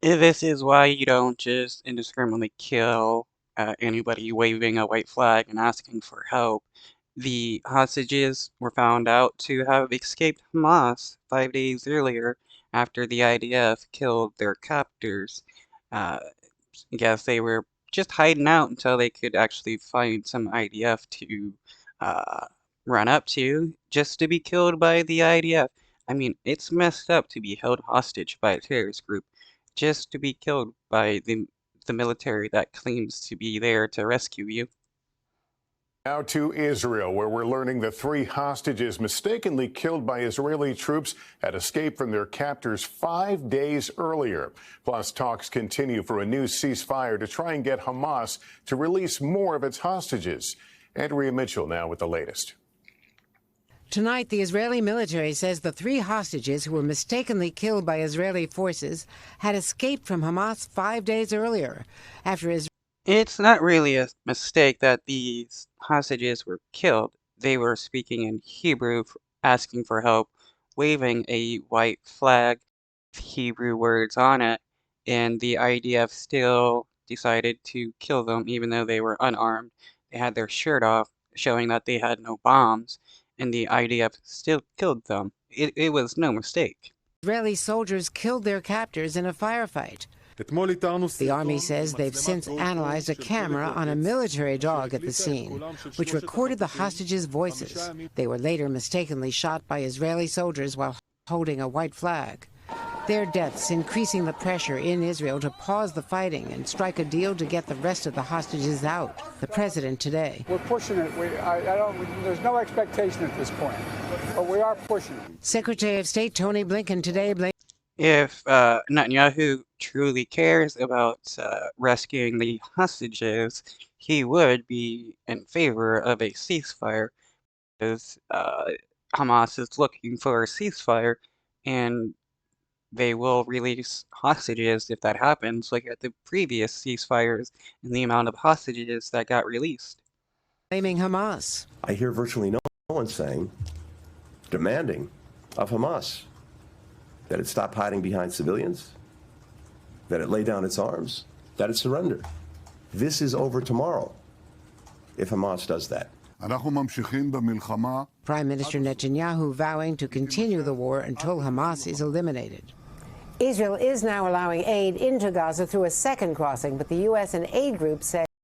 This is why you don't just indiscriminately kill anybody waving a white flag and asking for help. The hostages were found out to have escaped Hamas 5 days earlier after the IDF killed their captors. Uh, I guess they were just hiding out until they could actually find some IDF to uh, run up to, just to be killed by the IDF. I mean, it's messed up to be held hostage by a terrorist group, just to be killed by the military that claims to be there to rescue you. Now to Israel, where we're learning the three hostages mistakenly killed by Israeli troops had escaped from their captors 5 days earlier. Plus, talks continue for a new ceasefire to try and get Hamas to release more of its hostages. Andrea Mitchell now with the latest. Tonight, the Israeli military says the three hostages who were mistakenly killed by Israeli forces had escaped from Hamas 5 days earlier after Israel. It's not really a mistake that these hostages were killed. They were speaking in Hebrew, asking for help, waving a white flag with Hebrew words on it, and the IDF still decided to kill them even though they were unarmed. They had their shirt off, showing that they had no bombs, and the IDF still killed them. It was no mistake. Israeli soldiers killed their captors in a firefight. The army says they've since analyzed a camera on a military dog at the scene, which recorded the hostages' voices. They were later mistakenly shot by Israeli soldiers while holding a white flag. Their deaths increasing the pressure in Israel to pause the fighting and strike a deal to get the rest of the hostages out. The president today. We're pushing it. There's no expectation at this point, but we are pushing it. Secretary of State Tony Blinken today blamed. If Netanyahu truly cares about rescuing the hostages, he would be in favor of a ceasefire, because Hamas is looking for a ceasefire, and they will release hostages if that happens. Look at the previous ceasefires and the amount of hostages that got released. Blaming Hamas. I hear virtually no one saying, demanding of Hamas that it stop hiding behind civilians, that it lay down its arms, that it surrender. This is over tomorrow if Hamas does that. Prime Minister Netanyahu vowing to continue the war until Hamas is eliminated. Israel is now allowing aid into Gaza through a second crossing, but the U.S. and aid groups say